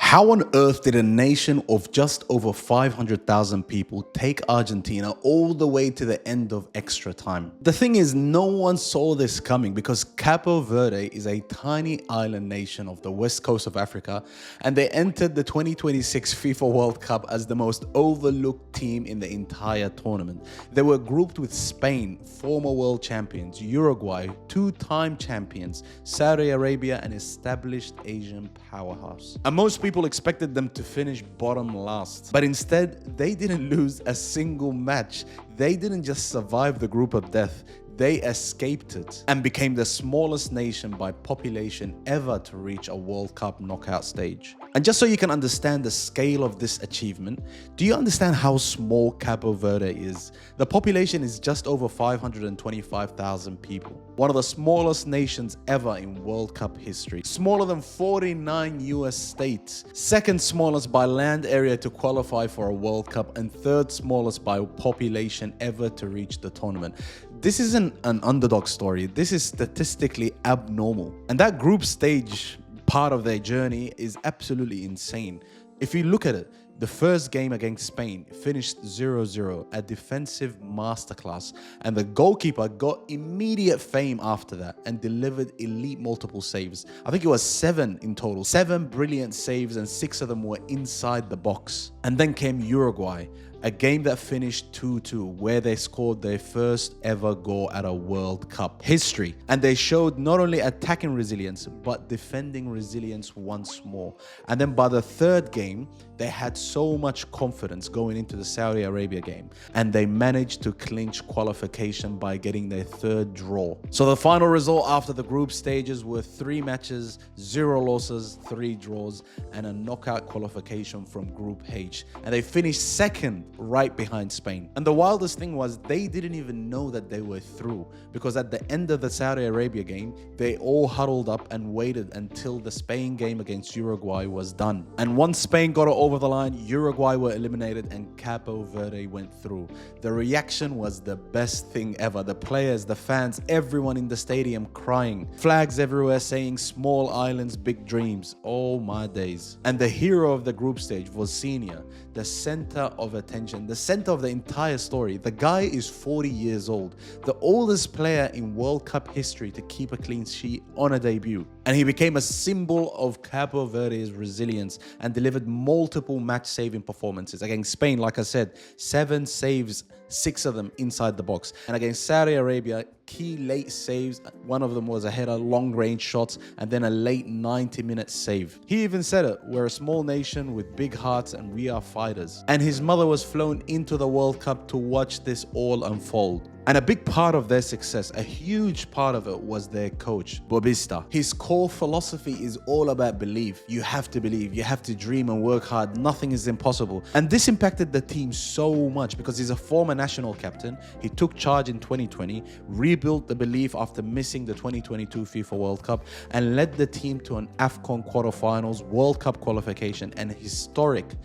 How on earth did a nation of just over 500,000 people take Argentina all the way to the end of extra time? The thing is, no one saw this coming because Cape Verde is a tiny island nation of the west coast of Africa, and they entered the 2026 FIFA World Cup as the most overlooked team in the entire tournament. They were grouped with Spain, former world champions, Uruguay, two-time champions, Saudi Arabia, an established Asian powerhouse. And most people expected them to finish bottom last, but instead they didn't lose a single match. They didn't just survive the group of death, they escaped it and became the smallest nation by population ever to reach a World Cup knockout stage. And just so you can understand the scale of this achievement, do you understand how small Cape Verde is? The population is just over 525,000 people. One of the smallest nations ever in World Cup history. Smaller than 49 US states. Second smallest by land area to qualify for a World Cup, and third smallest by population ever to reach the tournament. This isn't an underdog story. This is statistically abnormal. And that group stage part of their journey is absolutely insane. If you look at it, the first game against Spain finished 0-0, a defensive masterclass, and the goalkeeper got immediate fame after that and delivered elite multiple saves. I think it was 7 in total. 7 brilliant saves, and 6 of them were inside the box. And then came Uruguay, a game that finished 2-2, where they scored their first ever goal at a World Cup history. And they showed not only attacking resilience, but defending resilience once more. And then by the third game, they had so much confidence going into the Saudi Arabia game, and they managed to clinch qualification by getting their third draw. So the final result after the group stages were 3 matches, 0 losses, 3 draws, and a knockout qualification from Group H. And they finished second, right behind Spain. And the wildest thing was they didn't even know that they were through, because at the end of the Saudi Arabia game, they all huddled up and waited until the Spain game against Uruguay was done. And once Spain got it over the line, Uruguay were eliminated and Cape Verde went through. The reaction was the best thing ever. The players, the fans, everyone in the stadium crying. Flags everywhere saying small islands, big dreams. Oh my days. And the hero of the group stage was Senior, the center of attention, the center of the entire story. The guy is 40 years old, the oldest player in World Cup history to keep a clean sheet on a debut. And he became a symbol of Cape Verde's resilience and delivered multiple match-saving performances. Against Spain, like I said, 7 saves, 6 of them inside the box. And against Saudi Arabia, key late saves. One of them was a header, long-range shots, and then a late 90-minute save. He even said it, "We're a small nation with big hearts and we are fighters." And his mother was flown into the World Cup to watch this all unfold. And a big part of their success, a huge part of it, was their coach, Bobista. His core philosophy is all about belief. You have to believe, you have to dream and work hard. Nothing is impossible. And this impacted the team so much because he's a former national captain. He took charge in 2020, rebuilt the belief after missing the 2022 FIFA World Cup, and led the team to an AFCON quarterfinals, World Cup qualification, and historic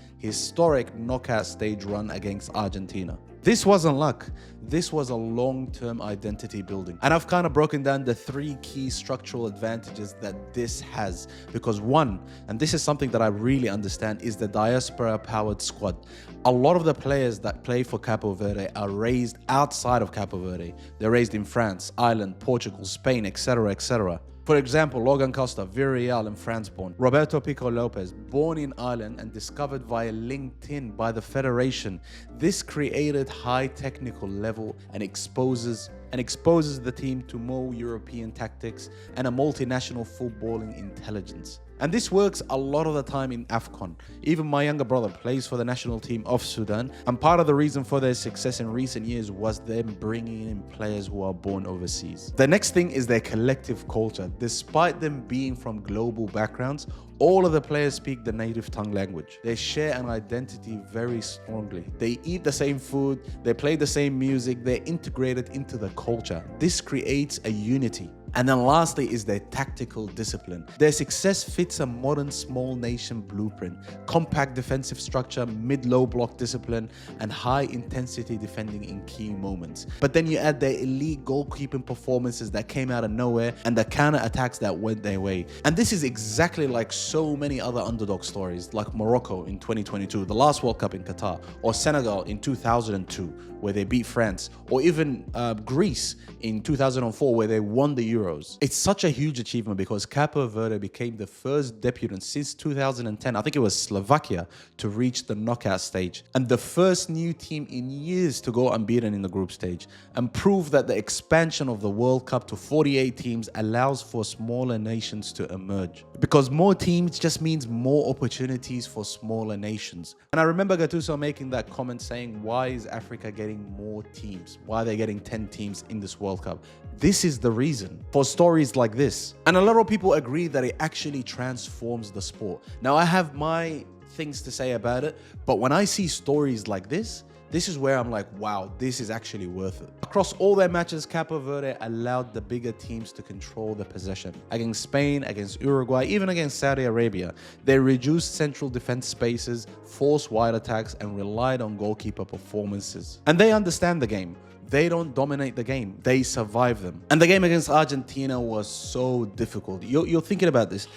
knockout stage run against Argentina. This wasn't luck. This was a long-term identity building. And I've kind of broken down the 3 key structural advantages that this has. Because one, and this is something that I really understand, is the diaspora-powered squad. A lot of the players that play for Cape Verde are raised outside of Cape Verde. They're raised in France, Ireland, Portugal, Spain, etc., etc. For example, Logan Costa, Villarreal and France born. Roberto Pico Lopez, born in Ireland and discovered via LinkedIn by the Federation. This created high technical level and exposes the team to more European tactics and a multinational footballing intelligence. And this works a lot of the time in AFCON. Even my younger brother plays for the national team of Sudan, and part of the reason for their success in recent years was them bringing in players who are born overseas. The next thing is their collective culture. Despite them being from global backgrounds, all of the players speak the native tongue language. They share an identity very strongly. They eat the same food, they play the same music, they're integrated into the culture. This creates a unity. And then lastly is their tactical discipline. Their success fits a modern small nation blueprint: compact defensive structure, mid-low block discipline, and high intensity defending in key moments. But then you add their elite goalkeeping performances that came out of nowhere and the counter attacks that went their way. And this is exactly like so many other underdog stories, like Morocco in 2022, the last World Cup in Qatar, or Senegal in 2002, where they beat France, or even Greece in 2004, where they won the Euros. It's such a huge achievement because Cape Verde became the first debutant since 2010, I think it was Slovakia, to reach the knockout stage, and the first new team in years to go unbeaten in the group stage, and prove that the expansion of the World Cup to 48 teams allows for smaller nations to emerge. Because more teams just means more opportunities for smaller nations. And I remember Gattuso making that comment saying, why is Africa getting more teams? Why are they getting 10 teams in this World Cup? This is the reason for stories like this. And a lot of people agree that it actually transforms the sport. Now, I have my things to say about it, but when I see stories like this is where I'm like, wow, this is actually worth it. Across all their matches, Cape Verde allowed the bigger teams to control the possession. Against Spain, against Uruguay, even against Saudi Arabia, they reduced central defense spaces, forced wide attacks, and relied on goalkeeper performances. And they understand the game. They don't dominate the game, they survive them. And the game against Argentina was so difficult. You're thinking about this.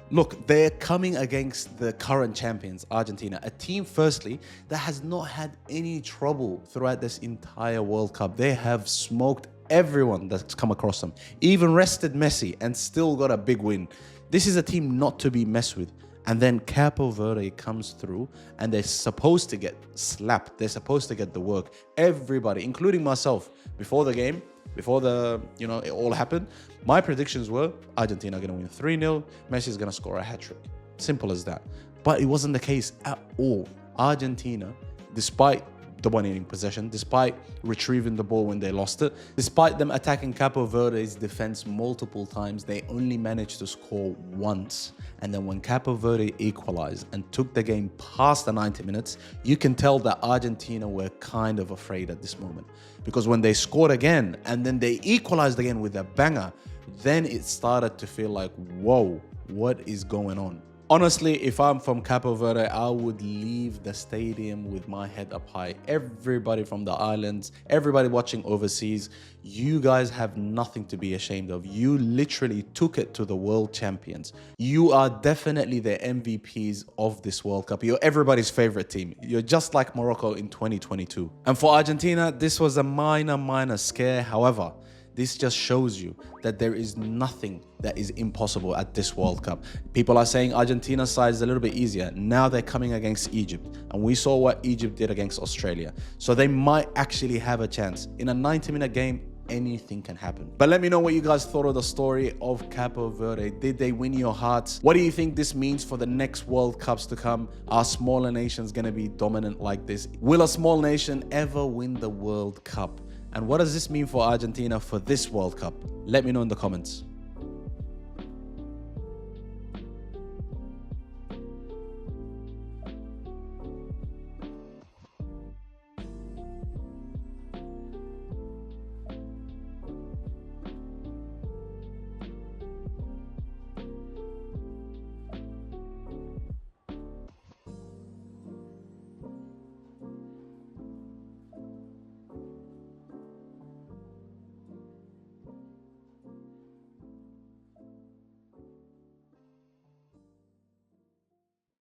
Look, they're coming against the current champions, Argentina, a team, firstly, that has not had any trouble throughout this entire World Cup. They have smoked everyone that's come across them, even rested Messi, and still got a big win. This is a team not to be messed with. And then Cape Verde comes through and they're supposed to get slapped. They're supposed to get the work. Everybody, including myself, before the game, before it all happened, my predictions were Argentina are going to win 3-0, Messi is going to score a hat-trick. Simple as that. But it wasn't the case at all. Argentina, despite dominating possession, despite retrieving the ball when they lost it, despite them attacking Cape Verde's defense multiple times, they only managed to score once. And then when Cape Verde equalized and took the game past the 90 minutes, you can tell that Argentina were kind of afraid at this moment. Because when they scored again and then they equalized again with a banger, then it started to feel like, whoa, what is going on? Honestly, if I'm from Cape Verde, I would leave the stadium with my head up high. Everybody from the islands, everybody watching overseas, you guys have nothing to be ashamed of. You literally took it to the world champions. You are definitely the MVPs of this World Cup. You're everybody's favorite team. You're just like Morocco in 2022. And for Argentina, this was a minor scare. However, this just shows you that there is nothing that is impossible at this World Cup. People are saying Argentina's side is a little bit easier. Now they're coming against Egypt. And we saw what Egypt did against Australia. So they might actually have a chance. In a 90-minute game, anything can happen. But let me know what you guys thought of the story of Cape Verde. Did they win your hearts? What do you think this means for the next World Cups to come? Are smaller nations going to be dominant like this? Will a small nation ever win the World Cup? And what does this mean for Argentina for this World Cup? Let me know in the comments.